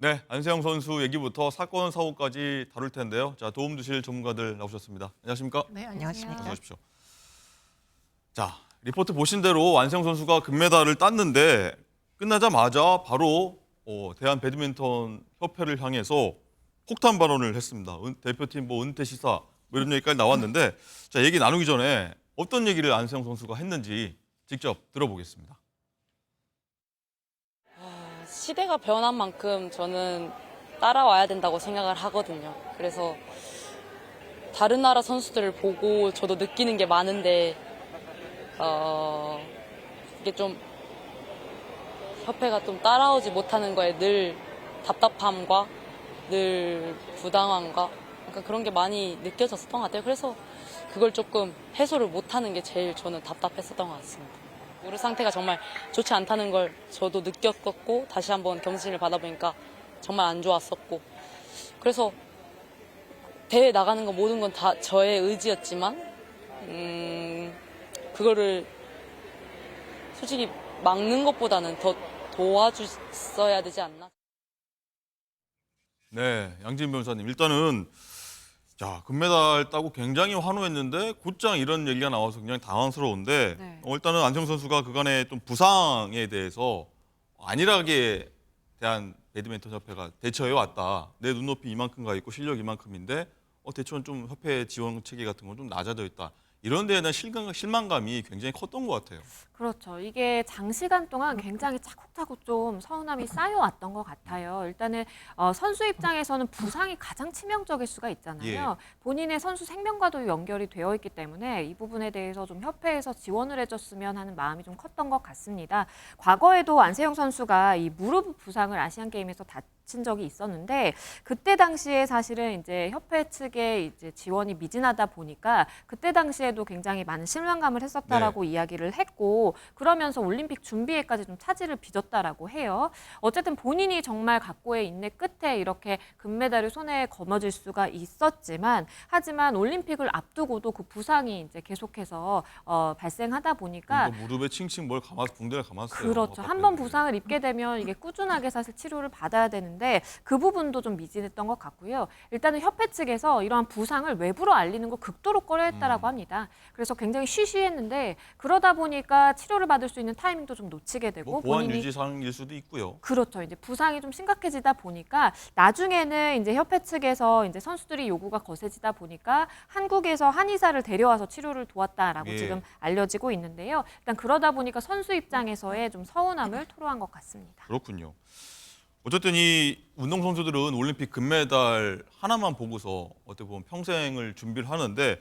네, 안세영 선수 얘기부터 사건, 사고까지 다룰 텐데요. 자, 도움 주실 전문가들 나오셨습니다. 안녕하십니까? 네, 안녕하십니까. 어서 오십시오. 자, 리포트 보신 대로 안세영 선수가 금메달을 땄는데 끝나자마자 바로 대한 배드민턴 협회를 향해서 폭탄 발언을 했습니다. 대표팀 은퇴 시사 이런 얘기까지 나왔는데 자, 얘기 나누기 전에 어떤 얘기를 안세영 선수가 했는지 직접 들어보겠습니다. 시대가 변한 만큼 저는 따라와야 된다고 생각을 하거든요. 그래서 다른 나라 선수들을 보고 저도 느끼는 게 많은데 이게 좀 협회가 좀 따라오지 못하는 거에 늘 답답함과 늘 부당함과 약간 그런 게 많이 느껴졌었던 것 같아요. 그래서 그걸 조금 해소를 못하는 게 제일 저는 답답했었던 것 같습니다. 무릎 상태가 정말 좋지 않다는 걸 저도 느꼈었고 다시 한번 검진을 받아보니까 정말 안 좋았었고 그래서 대회 나가는 거 모든 건 다 저의 의지였지만 그거를 솔직히 막는 것보다는 더 도와줬어야 되지 않나. 네, 양진 변호사님. 일단은 자, 금메달 따고 굉장히 환호했는데 곧장 이런 얘기가 나와서 굉장히 당황스러운데 네. 일단은 안세영 선수가 그간의 좀 부상에 대해서 안일하게 대한 배드민턴 협회가 대처해 왔다. 내 눈높이 이만큼 가 있고 실력 이만큼인데 대처는 좀 협회 지원 체계 같은 건 좀 낮아져 있다. 이런 데에 대한 실망감이 굉장히 컸던 것 같아요. 그렇죠. 이게 장시간 동안 굉장히 차곡차곡 좀 서운함이 쌓여왔던 것 같아요. 일단은 선수 입장에서는 부상이 가장 치명적일 수가 있잖아요. 본인의 선수 생명과도 연결이 되어 있기 때문에 이 부분에 대해서 좀 협회에서 지원을 해줬으면 하는 마음이 좀 컸던 것 같습니다. 과거에도 안세영 선수가 이 무릎 부상을 아시안 게임에서 다친 적이 있었는데 그때 당시에 사실은 이제 협회 측의 이제 지원이 미진하다 보니까 그때 당시에도 굉장히 많은 실망감을 했었다라고 이야기를 했고 그러면서 올림픽 준비에까지 좀 차질을 빚었다라고 해요. 어쨌든 본인이 정말 각고의 인내 끝에 이렇게 금메달을 손에 거머쥘 수가 있었지만 하지만 올림픽을 앞두고도 그 부상이 이제 계속해서 발생하다 보니까 무릎에 칭칭 뭘 감아서 붕대를 감았어요. 그렇죠. 한 번 부상을 입게 되면 이게 꾸준하게 사실 치료를 받아야 되는데 그 부분도 좀 미진했던 것 같고요. 일단은 협회 측에서 이러한 부상을 외부로 알리는 걸 극도로 꺼려했다라고 합니다. 그래서 굉장히 쉬쉬했는데 그러다 보니까 치료를 받을 수 있는 타이밍도 좀 놓치게 되고 보안 본인이 유지상일 수도 있고요. 그렇죠. 이제 부상이 좀 심각해지다 보니까 나중에는 이제 협회 측에서 이제 선수들이 요구가 거세지다 보니까 한국에서 한의사를 데려와서 치료를 도왔다라고 지금 알려지고 있는데요. 일단 그러다 보니까 선수 입장에서의 좀 서운함을 토로한 것 같습니다. 그렇군요. 어쨌든 이 운동선수들은 올림픽 금메달 하나만 보고서 어떻게 보면 평생을 준비를 하는데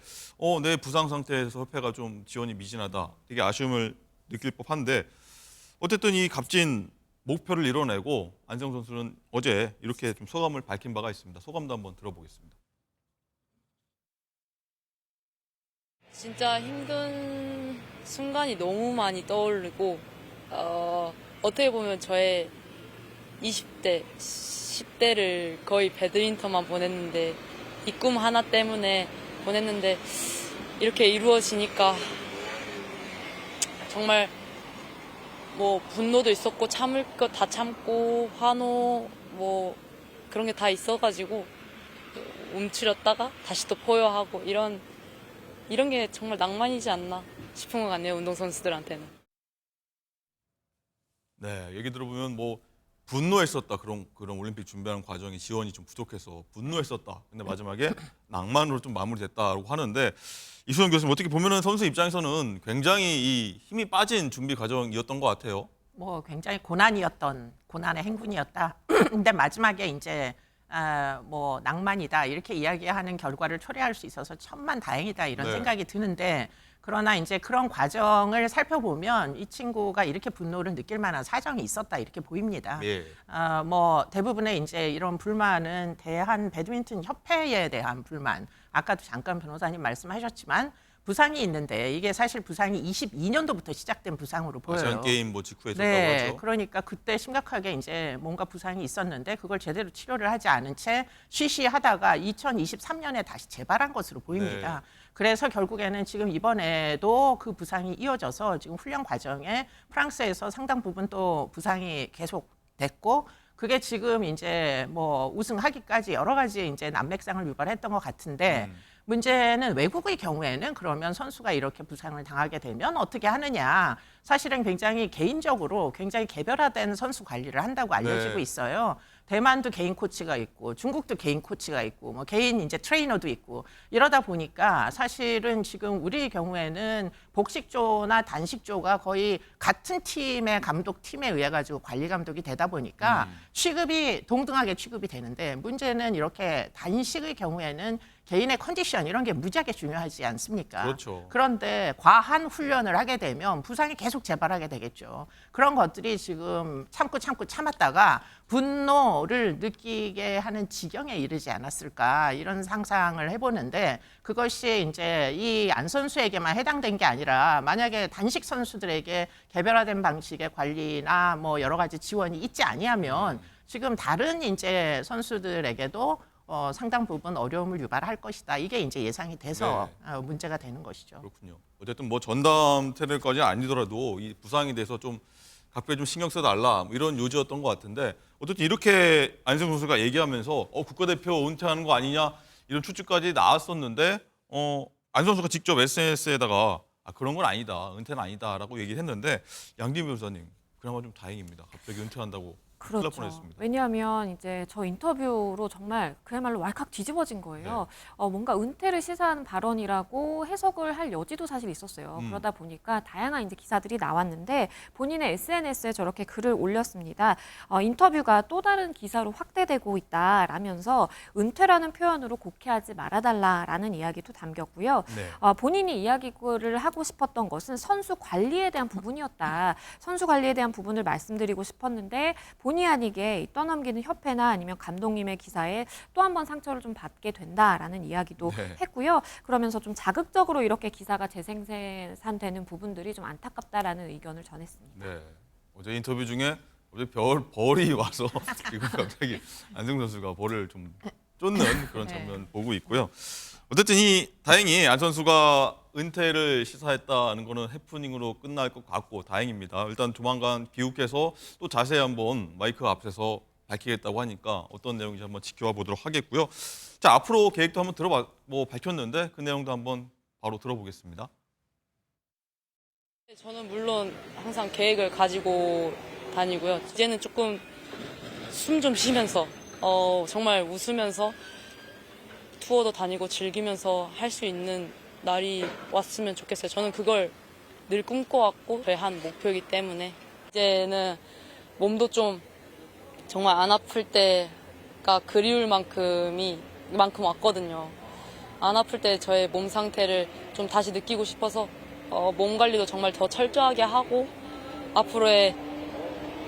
내 부상 상태에서 협회가 좀 지원이 미진하다. 되게 아쉬움을 느낄 법한데 어쨌든 이 값진 목표를 이뤄내고 안세영 선수는 어제 이렇게 좀 소감을 밝힌 바가 있습니다. 소감도 한번 들어보겠습니다. 진짜 힘든 순간이 너무 많이 떠오르고 어떻게 보면 저의 20대, 10대를 거의 배드민턴만 보냈는데 이 꿈 하나 때문에 보냈는데 이렇게 이루어지니까 정말 뭐 분노도 있었고 참을 것 다 참고 환호 뭐 그런 게 다 있어가지고 움츠렸다가 다시 또 포효하고 이런 게 정말 낭만이지 않나 싶은 것 같네요. 운동선수들한테는. 네, 얘기 들어보면 분노했었다. 그런 올림픽 준비하는 과정이 지원이 좀 부족해서 분노했었다. 근데 마지막에 낭만으로 좀 마무리됐다고 하는데 이수영 교수님 어떻게 보면은 선수 입장에서는 굉장히 이 힘이 빠진 준비 과정이었던 것 같아요. 굉장히 고난의 행군이었다. 근데 마지막에 이제 낭만이다 이렇게 이야기하는 결과를 초래할 수 있어서 천만다행이다 이런 생각이 드는데 그러나 이제 그런 과정을 살펴보면 이 친구가 이렇게 분노를 느낄 만한 사정이 있었다 이렇게 보입니다. 대부분의 이제 이런 불만은 대한 배드민턴 협회에 대한 불만. 아까도 잠깐 변호사님 말씀하셨지만 부상이 있는데 이게 사실 부상이 22년도부터 시작된 부상으로 보여요. 아시안 게임 직후에 있었다고 하죠. 그러니까 그때 심각하게 이제 뭔가 부상이 있었는데 그걸 제대로 치료를 하지 않은 채 쉬쉬하다가 2023년에 다시 재발한 것으로 보입니다. 그래서 결국에는 지금 이번에도 그 부상이 이어져서 지금 훈련 과정에 프랑스에서 상당 부분 또 부상이 계속 됐고 그게 지금 이제 뭐 우승하기까지 여러 가지 이제 난맥상을 유발했던 것 같은데 문제는 외국의 경우에는 그러면 선수가 이렇게 부상을 당하게 되면 어떻게 하느냐. 사실은 굉장히 개인적으로 굉장히 개별화된 선수 관리를 한다고 알려지고 네. 있어요. 대만도 개인 코치가 있고 중국도 개인 코치가 있고 뭐 개인 이제 트레이너도 있고 이러다 보니까 사실은 지금 우리 경우에는 복식조나 단식조가 거의 같은 팀의 감독팀에 의해 가지고 관리 감독이 되다 보니까 취급이 동등하게 취급이 되는데 문제는 이렇게 단식의 경우에는 개인의 컨디션 이런 게 무지하게 중요하지 않습니까? 그렇죠. 그런데 과한 훈련을 하게 되면 부상이 계속 재발하게 되겠죠. 그런 것들이 지금 참고 참았다가 분노를 느끼게 하는 지경에 이르지 않았을까 이런 상상을 해보는데 그것이 이제 이 안 선수에게만 해당된 게 아니라 만약에 단식 선수들에게 개별화된 방식의 관리나 뭐 여러 가지 지원이 있지 아니하면 지금 다른 이제 선수들에게도 상당 부분 어려움을 유발할 것이다. 이게 이제 예상이 돼서 문제가 되는 것이죠. 그렇군요. 어쨌든 뭐 전담 테러까지 아니더라도 이 부상에 대해서 좀 각별히 좀 신경 써달라 뭐 이런 요지였던 것 같은데 어쨌든 이렇게 안승 선수가 얘기하면서 국가대표 은퇴하는 거 아니냐 이런 추측까지 나왔었는데 안 선수가 직접 SNS에다가 그런 건 아니다. 은퇴는 아니다라고 얘기를 했는데 양김 변호사님 그나마 좀 다행입니다. 갑자기 은퇴한다고. 큰일 날 그렇죠. 뻔했습니다. 왜냐하면 이제 저 인터뷰로 정말 그야말로 왈칵 뒤집어진 거예요. 뭔가 은퇴를 시사하는 발언이라고 해석을 할 여지도 사실 있었어요. 그러다 보니까 다양한 이제 기사들이 나왔는데 본인의 SNS에 저렇게 글을 올렸습니다. 인터뷰가 또 다른 기사로 확대되고 있다라면서 은퇴라는 표현으로 곡해하지 말아달라라는 이야기도 담겼고요. 네. 본인이 이야기를 하고 싶었던 것은 선수 관리에 대한 부분이었다. 선수 관리에 대한 부분을 말씀드리고 싶었는데 본의 아니게 떠넘기는 협회나 아니면 감독님의 기사에 또 한 번 상처를 좀 받게 된다라는 이야기도 했고요. 그러면서 좀 자극적으로 이렇게 기사가 재생산되는 부분들이 좀 안타깝다라는 의견을 전했습니다. 네. 어제 인터뷰 중에 벌이 와서 지금 갑자기 안승 선수가 벌을 좀 쫓는 그런 장면 보고 있고요. 어쨌든 다행히 안 선수가 은퇴를 시사했다는 거는 해프닝으로 끝날 것 같고 다행입니다. 일단 조만간 귀국해서 또 자세히 한번 마이크 앞에서 밝히겠다고 하니까 어떤 내용인지 한번 지켜봐 보도록 하겠고요. 자, 앞으로 계획도 한번 밝혔는데 그 내용도 한번 바로 들어보겠습니다. 저는 물론 항상 계획을 가지고 다니고요. 이제는 조금 숨 좀 쉬면서 정말 웃으면서 투어도 다니고 즐기면서 할 수 있는 날이 왔으면 좋겠어요. 저는 그걸 늘 꿈꿔왔고 저의 한 목표이기 때문에 이제는 몸도 좀 정말 안 아플 때가 그리울 만큼 왔거든요. 안 아플 때 저의 몸 상태를 좀 다시 느끼고 싶어서 몸 관리도 정말 더 철저하게 하고 앞으로의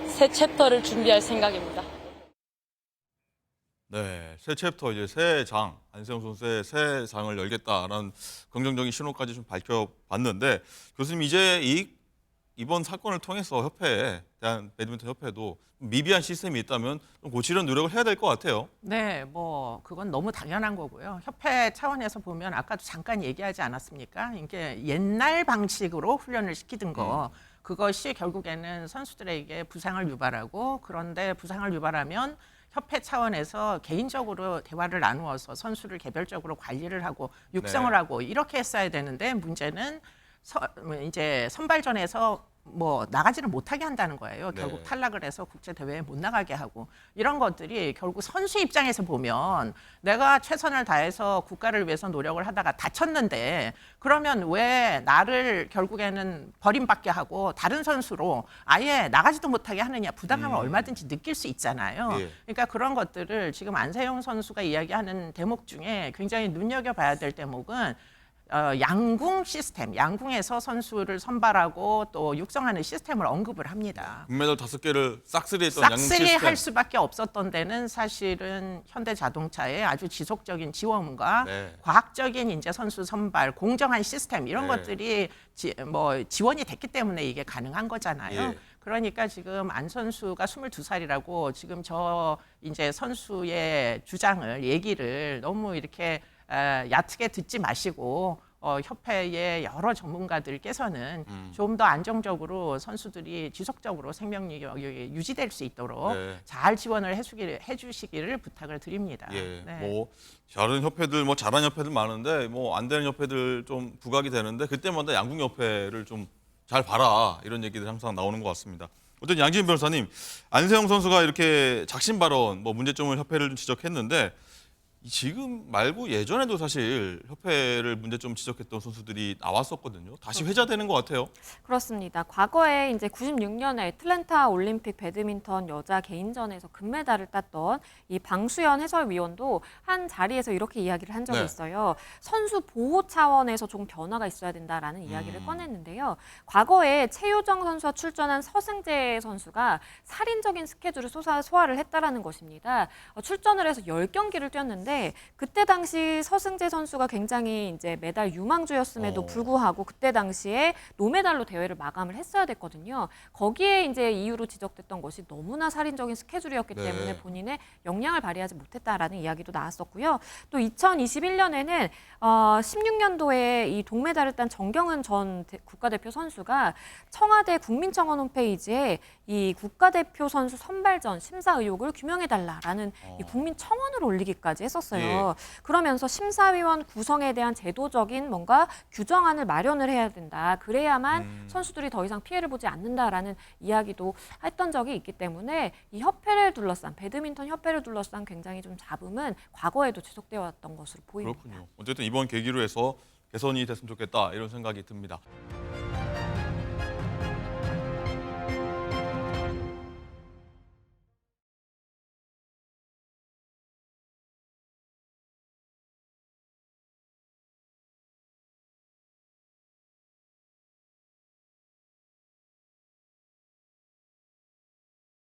새 챕터를 준비할 생각입니다. 네, 새 챕터 이제 새 장, 안세영 선수의 새 장을 열겠다라는 긍정적인 신호까지 좀 밝혀봤는데 교수님 이제 이번 사건을 통해서 대한 배드민턴 협회도 미비한 시스템이 있다면 좀 고치려는 노력을 해야 될 것 같아요. 네, 뭐 그건 너무 당연한 거고요. 협회 차원에서 보면 아까도 잠깐 얘기하지 않았습니까? 이게 옛날 방식으로 훈련을 시키던 거 그것이 결국에는 선수들에게 부상을 유발하고 그런데 부상을 유발하면 협회 차원에서 개인적으로 대화를 나누어서 선수를 개별적으로 관리를 하고 육성을 하고 이렇게 했어야 되는데 문제는 이제 선발전에서 뭐 나가지를 못하게 한다는 거예요. 결국 탈락을 해서 국제 대회에 못 나가게 하고 이런 것들이 결국 선수 입장에서 보면 내가 최선을 다해서 국가를 위해서 노력을 하다가 다쳤는데 그러면 왜 나를 결국에는 버림받게 하고 다른 선수로 아예 나가지도 못하게 하느냐 부담감을 얼마든지 느낄 수 있잖아요. 그러니까 그런 것들을 지금 안세영 선수가 이야기하는 대목 중에 굉장히 눈여겨봐야 될 대목은 양궁 시스템, 양궁에서 선수를 선발하고 또 육성하는 시스템을 언급을 합니다. 금메달 5개를 싹쓸이했던 양궁 시스템. 싹쓸이 할 수밖에 없었던 데는 사실은 현대자동차의 아주 지속적인 지원과 과학적인 이제 선수 선발, 공정한 시스템 이런 것들이 지원이 됐기 때문에 이게 가능한 거잖아요. 그러니까 지금 안 선수가 22살이라고 지금 저 이제 선수의 주장을 얘기를 너무 이렇게 얕게 듣지 마시고 협회의 여러 전문가들께서는 좀 더 안정적으로 선수들이 지속적으로 생명력이 유지될 수 있도록 네. 잘 지원을 해주시기를 부탁을 드립니다. 예, 네. 뭐 다른 협회들 뭐 잘하는 협회들 많은데 뭐 안 되는 협회들 좀 부각이 되는데 그때마다 양궁 협회를 좀 잘 봐라 이런 얘기들 항상 나오는 것 같습니다. 어쨌든 양지은 변호사님, 안세영 선수가 이렇게 작심 발언 뭐 문제점을 협회를 좀 지적했는데 지금 말고 예전에도 사실 협회를 문제점 지적했던 선수들이 나왔었거든요. 다시 회자되는 것 같아요. 그렇습니다. 과거에 이제 96년에 애틀랜타 올림픽 배드민턴 여자 개인전에서 금메달을 땄던 이 방수연 해설위원도 한 자리에서 이렇게 이야기를 한 적이 네. 있어요. 선수 보호 차원에서 좀 변화가 있어야 된다라는 이야기를 꺼냈는데요. 과거에 최효정 선수와 출전한 서승재 선수가 살인적인 스케줄을 소화를 했다라는 것입니다. 출전을 해서 10경기를 뛰었는데 그때 당시 서승재 선수가 굉장히 이제 메달 유망주였음에도 불구하고 그때 당시에 노메달로 대회를 마감을 했어야 됐거든요. 거기에 이제 이유로 지적됐던 것이 너무나 살인적인 스케줄이었기 네. 때문에 본인의 역량을 발휘하지 못했다라는 이야기도 나왔었고요. 또 2021년에는 16년도에 이 동메달을 딴 정경은 전 국가대표 선수가 청와대 국민청원 홈페이지에 이 국가대표 선수 선발전 심사 의혹을 규명해달라라는 이 국민청원을 올리기까지 했었어요. 예. 그러면서 심사위원 구성에 대한 제도적인 뭔가 규정안을 마련을 해야 된다. 그래야만 선수들이 더 이상 피해를 보지 않는다라는 이야기도 했던 적이 있기 때문에 이 협회를 둘러싼 배드민턴 협회를 둘러싼 굉장히 좀 잡음은 과거에도 지속되어 왔던 것으로 보입니다. 그렇군요. 어쨌든 이번 계기로 해서 개선이 됐으면 좋겠다 이런 생각이 듭니다.